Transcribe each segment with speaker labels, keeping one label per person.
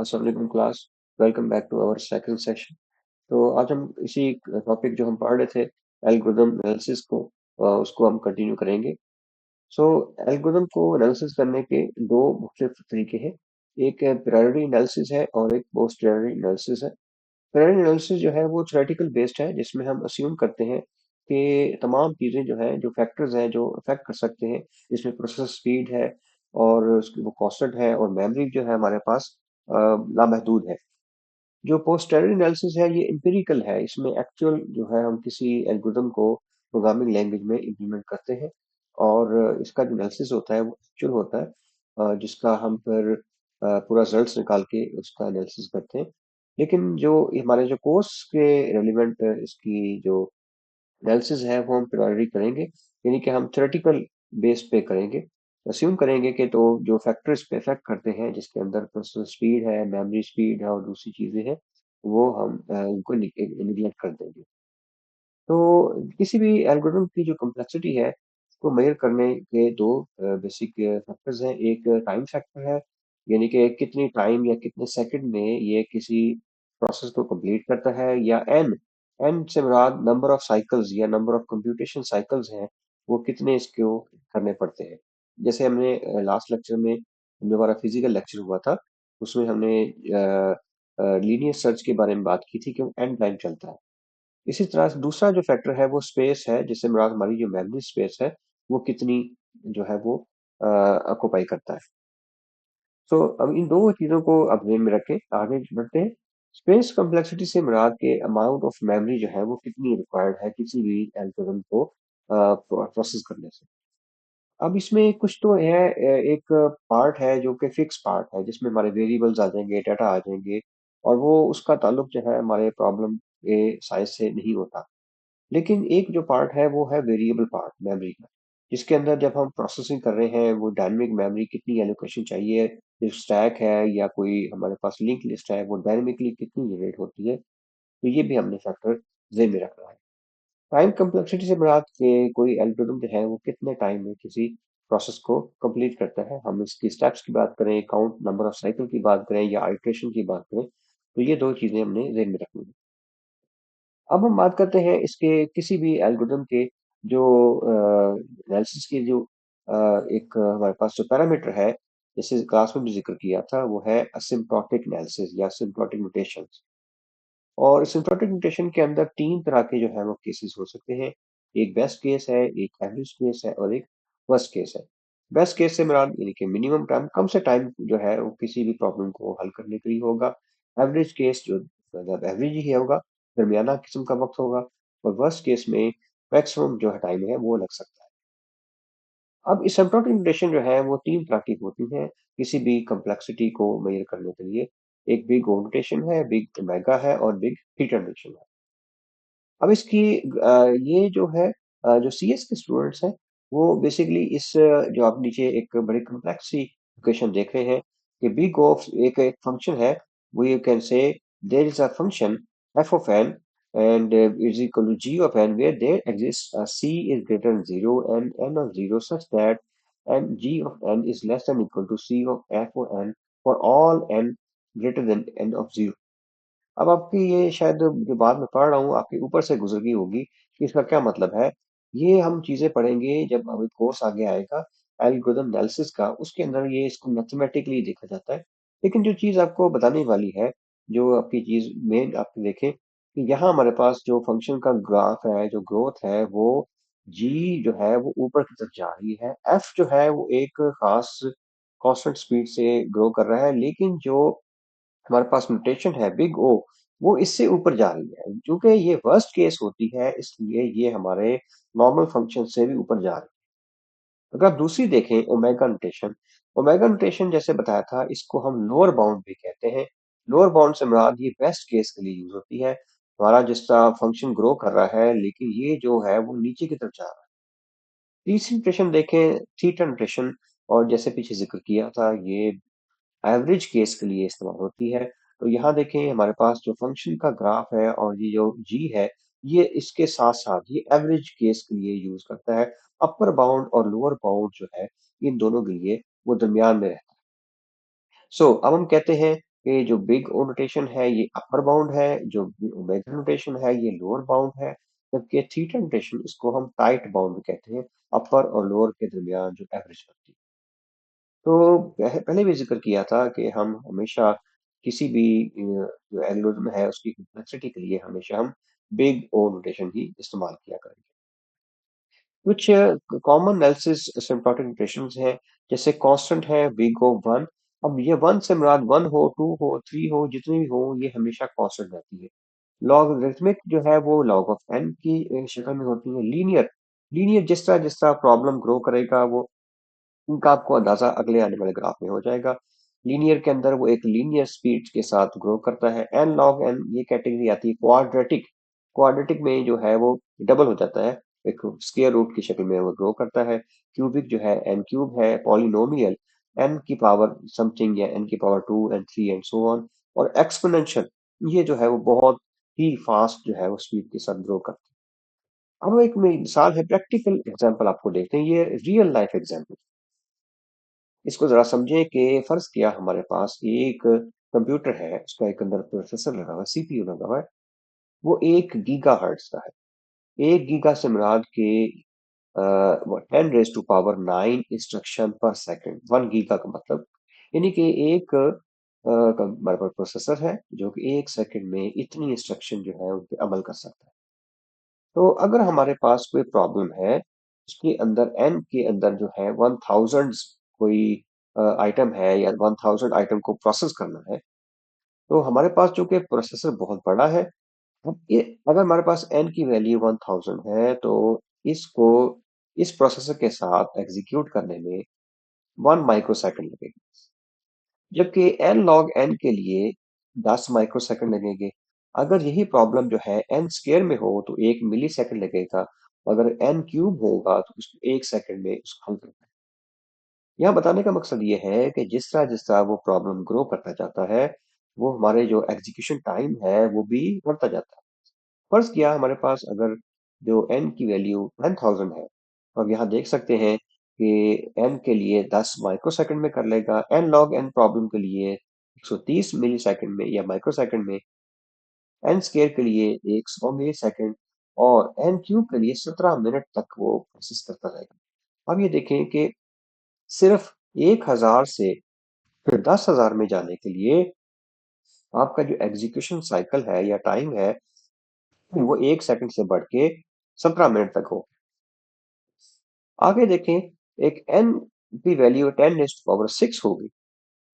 Speaker 1: अस्सलाम वालेकुम class. Welcome back to our second session. तो आज हम इसी टॉपिक जो हम पढ़ रहे थे एल्गोरिदम एनालिसिस को उसको हम कंटिन्यू करेंगे। सो एल्गोरिदम को एनालिसिस करने के दो मुख्तलिफ तरीके हैं। एक है प्रायोरिटी एनालिसिस है और एक पोस्ट प्रायोरिटी एनालिसिस है। प्रायोरिटी एनालिसिस जो है वो थ्योरेटिकल बेस्ड है, जिसमें हम अस्यूम करते हैं कि तमाम चीज़ें जो हैं, जो फैक्टर्स हैं जो अफेक्ट कर सकते हैं, जिसमें प्रोसेस स्पीड है और उसकी वो कॉन्स्टेंट है और मेमोरी जो है हमारे पास लामहदूद है। जो पोस्टेरियर एनालिसिस है ये एम्पिरिकल है, इसमें एक्चुअल जो है हम किसी एल्गोरिदम को प्रोग्रामिंग लैंग्वेज में इम्प्लीमेंट करते हैं और इसका जो एनालिसिस होता है वो एक्चुअल होता है, जिसका हम फिर पूरा रिजल्ट्स निकाल के उसका एनालिसिस करते हैं। लेकिन जो हमारे जो कोर्स के रेलिवेंट इसकी जो एनालिसिस है वो हम प्रायोरिटी करेंगे, यानी कि हम थ्योरेटिकल बेस पे करेंगे। अस्यूम करेंगे कि तो जो फैक्टर्स पे इफेक्ट करते हैं, जिसके अंदर प्रोसेसर स्पीड है, मेमोरी स्पीड है और दूसरी चीजें हैं, वो हम उनको निगलेक्ट कर देंगे। तो किसी भी एल्गोरिथम की जो कॉम्प्लेक्सिटी है उसको मेजर करने के दो बेसिक फैक्टर्स हैं। एक टाइम फैक्टर है, यानी कि कितनी टाइम या कितने सेकंड में ये किसी प्रोसेस को कंप्लीट करता है, या एन एन से मुराद नंबर ऑफ साइकिल्स या नंबर ऑफ कंप्यूटेशन साइकिल्स हैं, वो कितने इसको करने पड़ते हैं। जैसे हमने लास्ट लेक्चर में हमारा फिजिकल लेक्चर हुआ था, उसमें हमने लीनियर सर्च के बारे में बात की थी कि एन टाइम चलता है। इसी तरह से दूसरा जो फैक्टर है वो स्पेस है, जिससे मुराद हमारी जो मेमोरी स्पेस है वो कितनी जो है वो ऑक्युपाई करता है। तो अब इन दो चीजों को अब ध्यान में रखें, आगे बढ़ते हैं। स्पेस कॉम्प्लेक्सिटी से मुराद के अमाउंट ऑफ मेमोरी जो है वो कितनी रिक्वायर्ड है किसी भी एल्गोरिथम को प्रोसेस करने से। अब इसमें कुछ तो है, एक पार्ट है जो कि फिक्स पार्ट है, जिसमें हमारे वेरिएबल्स आ जाएंगे, डाटा आ जाएंगे, और वो उसका ताल्लुक जो है हमारे प्रॉब्लम के साइज से नहीं होता। लेकिन एक जो पार्ट है वो है वेरिएबल पार्ट मेमोरी का, जिसके अंदर जब हम प्रोसेसिंग कर रहे हैं वो डायनेमिक मेमोरी कितनी एलोकेशन चाहिए, जो स्टैक है या कोई हमारे पास लिंक लिस्ट है वो डायनेमिकली कितनी जनरेट होती है, तो ये भी हमने फैक्टर जेन में रखना है। टाइम कम्प्लेक्सिटी से मुराद के कोई एल्गोरिथम जो है वो कितने टाइम में किसी प्रोसेस को कंप्लीट करता है, हम इसकी स्टेप्स की बात करें, काउंट नंबर ऑफ साइकिल की बात करें या आइट्रेशन की बात करें, तो ये दो चीजें हमने जेन में रखनी है। अब हम बात करते हैं इसके किसी भी एल्गोरिथम के जो एनालिसिस के जो एक हमारे पास जो पैरामीटर है, जैसे क्लास में भी जिक्र किया था, वो है असिम्प्टोटिक एनालिसिस या असिम्प्टोटिक म्यूटेशंस। और सिम्प्टोटिक म्यूटेशन के अंदर तीन तरह के जो है वो केसेस हो सकते हैं। एक बेस्ट केस है, एक एवरेज केस है और एक वर्स्ट केस है। बेस्ट केस से मुराद यानी कि मिनिमम टाइम, कम से टाइम जो है वो किसी भी प्रॉब्लम को हल करने के लिए होगा। एवरेज केस जो मतलब एवरेज ही होगा, दरमियाना किस्म का वक्त होगा। और वर्स्ट केस में मैक्सिमम जो है टाइम है वो लग सकता है। अब इस सिम्प्टोटिक म्यूटेशन जो है वो तीन तरह की होती है किसी भी कम्प्लेक्सिटी को मेजर करने के लिए। एक बिग ओ म्यूटेशन है, बिग मेगा है और बिग थीटा म्यूटेशन है। अब इसकी ये जो है जो सीएस के स्टूडेंट्स हैं वो बेसिकली इस जो आप नीचे एक बड़ी कॉम्प्लेक्स सी इक्वेशन देख रहे हैं कि बिग ऑफ एक एक फंक्शन है, वो you can say there is a function f of n and is equal to g of n where there exist c is greater than zero and n of zero such that and g of n is less than equal to c of f of n for all n greater than n of zero. अब आपकी ये शायद जो बात मैं पढ़ रहा हूँ आपके ऊपर से गुजर गई होगी कि इसका क्या मतलब है। ये हम चीजें पढ़ेंगे जब अभी कोर्स आगे आएगा एल्गोरिथम एनालिसिस का, उसके अंदर ये इसको मैथमेटिकली देखा जाता है। लेकिन जो चीज आपको बताने वाली है, जो आपकी चीज मेन आप देखें कि यहाँ हमारे पास जो फंक्शन का ग्राफ है, जो ग्रोथ है, वो जी जो है वो ऊपर की तरफ जा रही है, एफ जो है वो एक खास कांस्टेंट स्पीड से ग्रो कर रहा है, लेकिन जो हमारे पास म्यूटेशन है बिग ओ, वो इससे ऊपर जा रही है। क्योंकि ये वर्स्ट केस होती है इसलिए ये हमारे नॉर्मल फंक्शन से भी ऊपर जा रही है। अगर आप दूसरी देखें ओमेगा नोटेशन, ओमेगा नोटेशन जैसे बताया था इसको हम लोअर बाउंड भी कहते हैं। लोअर बाउंड से मुराद ये बेस्ट केस के लिए यूज होती है, हमारा जिसका फंक्शन ग्रो कर रहा है लेकिन ये जो है वो नीचे की तरफ जा रहा है। तीसरी नोटेशन देखें थीटा नोटेशन, और जैसे पीछे जिक्र किया था ये एवरेज केस के लिए इस्तेमाल होती है। तो यहाँ देखें हमारे पास जो फंक्शन का ग्राफ है और ये जो जी है, ये इसके साथ साथ ये एवरेज केस के लिए यूज करता है। अपर बाउंड और लोअर बाउंड जो है इन दोनों के लिए वो दरमियान में रहता है। सो अब हम कहते हैं कि जो बिग ओ नोटेशन है ये अपर बाउंड है, जो ओमेगा नोटेशन है ये लोअर बाउंड है, जबकि थीटा नोटेशन इसको हम टाइट बाउंड कहते हैं, अपर और लोअर के दरमियान जो एवरेज बनती है। तो पहले भी जिक्र किया था कि हम हमेशा किसी भी जो एल्गोरिथम है उसकी कम्प्लेक्सिटी के लिए हमेशा हम बिग ओ नोटेशन ही इस्तेमाल किया करेंगे। कुछ कॉमन एनालिसिस सिम्प्टोटिक नोटेशंस हैं, जैसे कांस्टेंट है बिग ओ वन। अब ये वन से मुराद वन हो, टू हो, थ्री हो, जितनी भी हो, ये हमेशा कांस्टेंट रहती है। लॉगरिथमिक जो है वो लॉग ऑफ एन की शक्ल में होती है। लीनियर, लीनियर जिस तरह प्रॉब्लम ग्रो करेगा वो उनका आपको अंदाजा अगले आने वाले ग्राफ में हो जाएगा। लीनियर के अंदर वो एक लीनियर स्पीड के साथ ग्रो करता है। एन लॉग एन ये कैटेगरी आती है क्वाड्रेटिक। क्वाड्रेटिक में जो है वो डबल हो जाता है, एक स्क्वायर रूट की शक्ल में वो ग्रो करता है। क्यूबिक जो है एन क्यूब है। पॉलिनोमियल एन की पावर समथिंग या एन की power two and three and so on. और एक्सपोनेंशियल ये जो है वो बहुत ही फास्ट जो है वो स्पीड के साथ ग्रो करता है। अब एक मिसाल है, प्रैक्टिकल एग्जांपल आपको देखते हैं, ये रियल लाइफ एग्जांपल। इसको जरा समझें कि फर्ज किया हमारे पास एक कंप्यूटर है, उसका एक अंदर प्रोसेसर लगा हुआ है, सीपीयू लगा हुआ है। वो 1 गीगाहर्ट्ज का है। 1 गीगा से मुराद के 10 रेज टू पावर 9 इंस्ट्रक्शन पर सेकंड। 1 गीगा का मतलब यानी कि एक हमारे पास प्रोसेसर है जो कि 1 सेकंड में इतनी इंस्ट्रक्शन जो है उन पे अमल कर सकता है। तो अगर हमारे पास कोई प्रॉब्लम है, उसके अंदर एन के अंदर जो है 1000 कोई आइटम है या 1000 आइटम को प्रोसेस करना है, तो हमारे पास चूंकि प्रोसेसर बहुत बड़ा है, अब ये अगर हमारे पास एन की वैल्यू 1000 है तो इसको इस प्रोसेसर के साथ एग्जीक्यूट करने में 1 माइक्रोसेकंड लगेगा, जबकि एन लॉग एन के लिए 10 माइक्रोसेकंड लगेंगे। अगर यही प्रॉब्लम जो है एन स्क्वायर में हो तो 1 मिली सेकंड लगेगा। अगर एन क्यूब होगा तो उसको 1 सेकंड में उसको हल करना है। यहाँ बताने का मकसद ये है कि जिस तरह वो प्रॉब्लम ग्रो करता जाता है, वो हमारे जो एग्जीक्यूशन टाइम है वो भी बढ़ता जाता है। फर्ज किया हमारे पास अगर जो एन की वैल्यू 10,000 है, तो अब यहाँ देख सकते हैं कि एन के लिए 10 माइक्रोसेकंड में कर लेगा। एन लॉग एन प्रॉब्लम के लिए 130 मिली सेकंड में या माइक्रोसेकंड में। एन स्केयर के लिए 100 मिली सेकंड और एन क्यूब के लिए 17 मिनट तक वो प्रोसेस करता रहेगा। अब ये देखें कि सिर्फ 1000 से फिर 10,000 में जाने के लिए आपका जो एग्जीक्यूशन साइकिल है या टाइम है वो 1 सेकंड से बढ़ के 17 मिनट तक हो। आगे देखें, एक एन की वैल्यू 10 रेज़ टू पावर 6 होगी,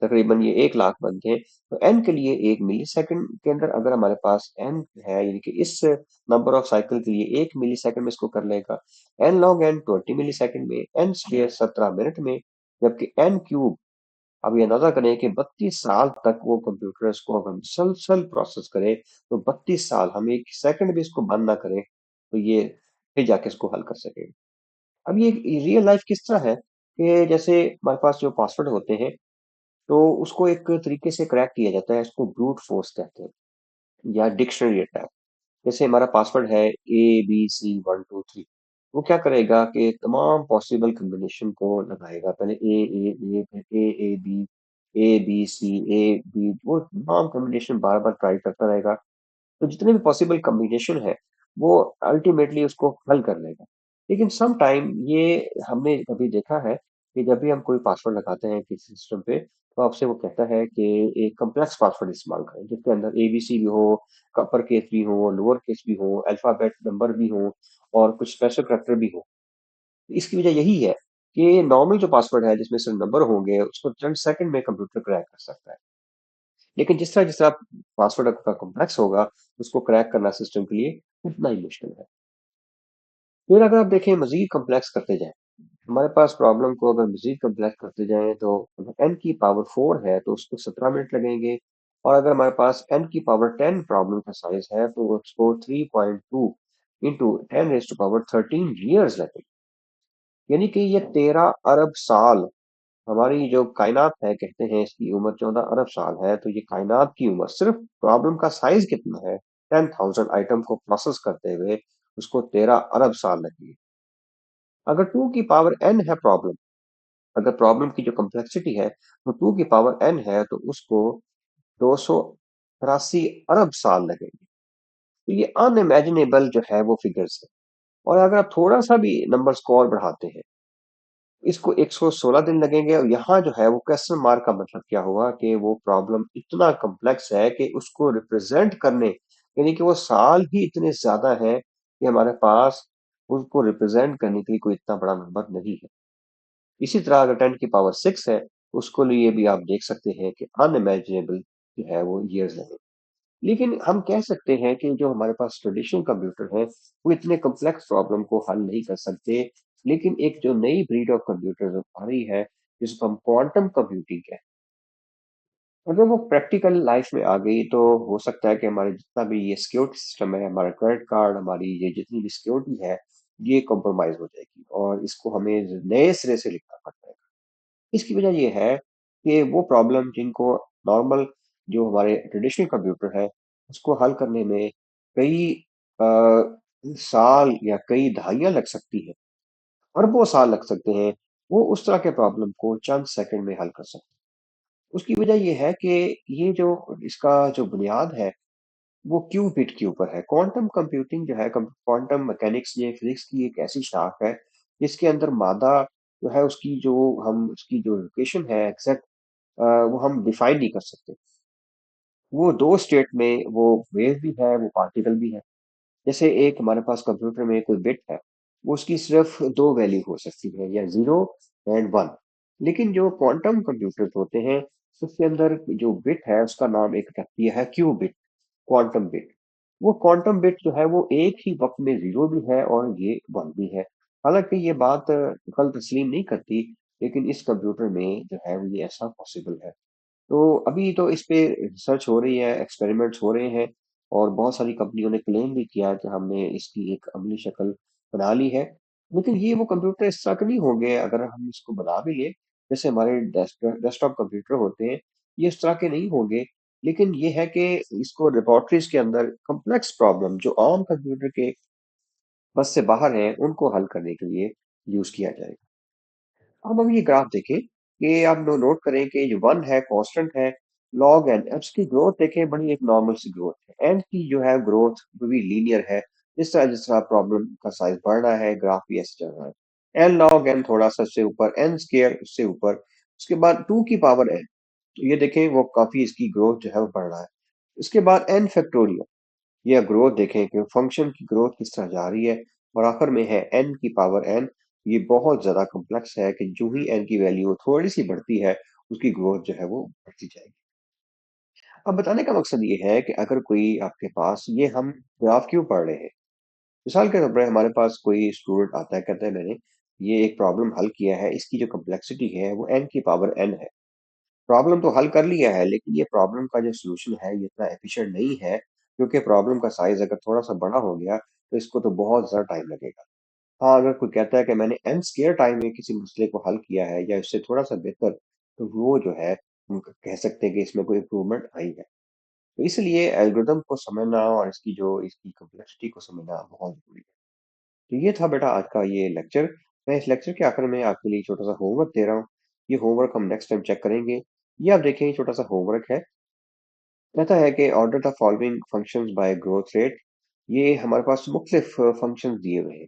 Speaker 1: तकरीबन ये 1 लाख बनते हैं। तो एन के लिए 1 मिली सेकंड के अंदर अगर हमारे पास एन है, यानी कि इस नंबर ऑफ साइकिल के लिए 1 मिली सेकंड में इसको कर लेगा। एन लॉग एन 20 मिली सेकंड में, एन स्क्वायर 17 मिनट में, जबकि एन क्यूब, अब ये अंदाजा करें कि 32 साल तक वो कंप्यूटर इसको अगर मुसलसल प्रोसेस करे, तो 32 साल हम 1 सेकंड भी इसको बंद ना करें तो ये फिर जाके इसको हल कर सकेगा। अब ये रियल लाइफ किस तरह है कि जैसे हमारे पास जो पासवर्ड होते हैं, तो उसको एक तरीके से क्रैक किया जाता है, इसको ब्रूट फोर्स कहते हैं या डिक्शनरी अटैक। जैसे हमारा पासवर्ड है ABC123, वो क्या करेगा कि तमाम पॉसिबल कॉम्बिनेशन को लगाएगा। पहले ए फिर A B C A B, वो तमाम कॉम्बिनेशन बार बार ट्राई करता रहेगा। तो जितने भी पॉसिबल कॉम्बिनेशन है वो अल्टीमेटली उसको हल कर लेगा। लेकिन सम टाइम ये हमने कभी देखा है कि जब भी हम कोई पासवर्ड लगाते हैं किसी सिस्टम पे, तो आपसे वो कहता है कि एक कॉम्प्लेक्स पासवर्ड इस्तेमाल करें जिसके अंदर एबीसी भी हो, अपर केस भी हो, लोअर केस भी हो, अल्फाबेट नंबर भी हो और कुछ स्पेशल करैक्टर भी हो। इसकी वजह यही है कि नॉर्मल जो पासवर्ड है जिसमें सिर्फ नंबर होंगे उसको चंद सेकंड में कंप्यूटर क्रैक कर सकता है। लेकिन जिस तरह पासवर्ड आपका कॉम्प्लेक्स होगा, उसको क्रैक करना सिस्टम के लिए उतना ही मुश्किल है। फिर अगर आप देखें मजीद कॉम्प्लेक्स करते जाएं, हमारे पास प्रॉब्लम को अगर मजीद कॉम्प्लेक्स करते जाएं तो एन की पावर 4 है तो उसको 17 मिनट लगेंगे। और अगर हमारे पास एन की पावर 10 प्रॉब्लम का साइज है तो उसको 3.2 into 10 raise to power 13 years लगेंगे। यानी कि ये 13 अरब साल। हमारी जो कायनात है, कहते हैं इसकी उम्र 14 अरब साल है, तो ये कायनात की उम्र सिर्फ प्रॉब्लम का साइज कितना है, 10,000 आइटम को प्रोसेस करते हुए उसको 13 अरब साल लगी। अगर टू की पावर एन है प्रॉब्लम, अगर प्रॉब्लम की जो कम्प्लेक्सिटी है वो टू की पावर एन है, तो उसको 283 अरब साल लगेंगे। तो ये अनइमेजिनेबल जो है वो फिगर्स है। और अगर आप थोड़ा सा भी नंबर्स को और बढ़ाते हैं, इसको 116 दिन लगेंगे। और यहाँ जो है वो क्वेश्चन मार्क का मतलब क्या हुआ कि वो प्रॉब्लम इतना कॉम्प्लेक्स है कि उसको रिप्रेजेंट करने, यानी कि वो साल ही इतने ज्यादा है कि हमारे पास उसको रिप्रेजेंट करने के लिए कोई इतना बड़ा नंबर नहीं है। इसी तरह अगर 10 की पावर 6 है, उसको लिए भी आप देख सकते हैं कि अनइमेजिनेबल जो है वो ईयर्स लगे। लेकिन हम कह सकते हैं कि जो हमारे पास ट्रेडिशनल कंप्यूटर है, वो इतने कॉम्प्लेक्स प्रॉब्लम को हल नहीं कर सकते। लेकिन एक जो नई ब्रीड ऑफ कंप्यूटर आ रही है, जिसको हम क्वांटम कंप्यूटिंग कहते हैं, अगर वो प्रैक्टिकल लाइफ में आ गई तो हो सकता है कि हमारे जितना भी ये सिक्योरिटी सिस्टम है, हमारा क्रेडिट कार्ड, हमारी ये जितनी भी सिक्योरिटी है, ये कॉम्प्रोमाइज हो जाएगी और इसको हमें नए सिरे से लिखना पड़ता है। इसकी वजह ये है कि वो प्रॉब्लम जिनको नॉर्मल जो हमारे ट्रेडिशनल कंप्यूटर है, उसको हल करने में कई साल या कई दहाइयाँ लग सकती हैं, अरबों साल लग सकते हैं, वो उस तरह के प्रॉब्लम को चंद सेकंड में हल कर सकते हैं। उसकी वजह ये है कि ये जो इसका जो बुनियाद है, वो क्यूबिट के ऊपर है। क्वांटम कंप्यूटिंग जो है, क्वांटम मैकेनिक्स, ये फिजिक्स की एक ऐसी शाख है, जिसके अंदर मादा जो है उसकी जो लोकेशन है एग्जैक्ट, वो हम डिफाइन नहीं कर सकते। वो दो स्टेट में वो वेव भी है, वो पार्टिकल भी है। जैसे एक हमारे पास कंप्यूटर में कोई बिट है, वो उसकी सिर्फ दो वैल्यू हो सकती है, या 0 और 1। लेकिन जो क्वांटम कंप्यूटर होते हैं, उसके अंदर जो बिट है उसका नाम एक रख दिया है क्यू बिट, क्वांटम बिट। वो क्वांटम बिट जो है वो एक ही वक्त में जीरो भी है और ये वन भी है। हालांकि ये बात कल तस्लीम नहीं करती, लेकिन इस कंप्यूटर में जो है वो ये ऐसा पॉसिबल है। तो अभी तो इस पे रिसर्च हो रही है, एक्सपेरिमेंट्स हो रहे हैं, और बहुत सारी कंपनियों ने क्लेम भी किया है कि हमने इसकी एक अमली शक्ल बना ली है। लेकिन ये वो कंप्यूटर इस तरह के नहीं होंगे अगर हम इसको बना भी लें, जैसे हमारे डेस्कटॉप कंप्यूटर होते हैं, ये इस तरह के नहीं होंगे। लेकिन ये है कि इसको लेबोरेटरीज के अंदर कॉम्प्लेक्स प्रॉब्लम जो आम कंप्यूटर के बस से बाहर हैं, उनको हल करने के लिए यूज किया जाएगा। अब हम ये ग्राफ देखें कि आप नोट करें कि जो वन है कांस्टेंट है, लॉग एन एप्स की ग्रोथ देखें, बड़ी एक नॉर्मल सी ग्रोथ है। एन की जो है ग्रोथ वो भी लीनियर है, जिस तरह प्रॉब्लम का साइज बढ़ रहा है, ग्राफ भी ऐसे चल रहा है। एन लॉग एन थोड़ा सा उससे ऊपर, एन स्केयर उससे ऊपर, उसके बाद 2 की पावर एन, तो ये देखें वो काफी इसकी ग्रोथ जो है वो बढ़ रहा है। उसके बाद एन फैक्टोरियल, ये ग्रोथ देखें कि फंक्शन की ग्रोथ किस तरह जा रही है। और आखिर में है n की पावर n, ये बहुत ज्यादा कॉम्प्लेक्स है कि जो ही n की वैल्यू थोड़ी सी बढ़ती है, उसकी ग्रोथ जो है वो बढ़ती जाएगी। अब बताने का मकसद ये है कि अगर कोई आपके पास, ये हम ग्राफ क्यों पढ़ रहे हैं, मिसाल के तौर पर हमारे पास कोई स्टूडेंट आता है, कहता है मैंने ये एक प्रॉब्लम हल किया है, इसकी जो कम्प्लेक्सिटी है वो n की पावर n है। प्रॉब्लम तो हल कर लिया है, लेकिन ये प्रॉब्लम का जो सॉल्यूशन है ये इतना एफिशिएंट नहीं है, क्योंकि प्रॉब्लम का साइज अगर थोड़ा सा बड़ा हो गया तो इसको तो बहुत ज़्यादा टाइम लगेगा। हाँ, अगर कोई कहता है कि मैंने एन स्क्वायर टाइम में किसी मसले को हल किया है या इससे थोड़ा सा बेहतर, तो वो जो है हम कह सकते हैं कि इसमें कोई इम्प्रूवमेंट आई है। तो इसलिए एल्गोरिदम को समझना और इसकी कॉम्प्लेक्सिटी को समझना बहुत जरूरी है। तो ये था बेटा आज का ये लेक्चर। मैं इस लेक्चर के आखिर में आपके लिए छोटा सा होमवर्क दे रहा हूँ। ये होमवर्क हम नेक्स्ट टाइम चेक करेंगे। ये आप देखें, छोटा सा होमवर्क है। कहता है कि order the following functions bye growth rate. ये हमारे पास मुख्तलिफ फंक्शंस दिए हुए हैं।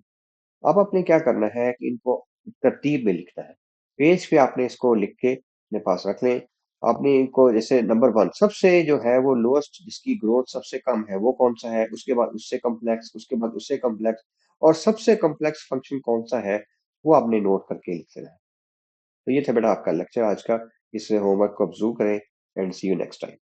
Speaker 1: अब आपने क्या करना है कि इनको तरतीब में लिखना है। पेज पे आपने इसको लिख के अपने पास रख लें। आपने इनको जैसे नंबर वन, सबसे जो है वो लोएस्ट, जिसकी ग्रोथ सबसे कम है, वो कौन सा है, उसके बाद उससे कम्प्लेक्स, उसके बाद उससे कम्प्लेक्स, और सबसे कम्प्लेक्स फंक्शन कौन सा है, वो आपने नोट करके लिख लेना है। तो ये था बेटा आपका लेक्चर आज का। इस होमवर्क को ऑब्जर्व करें, and see you next time.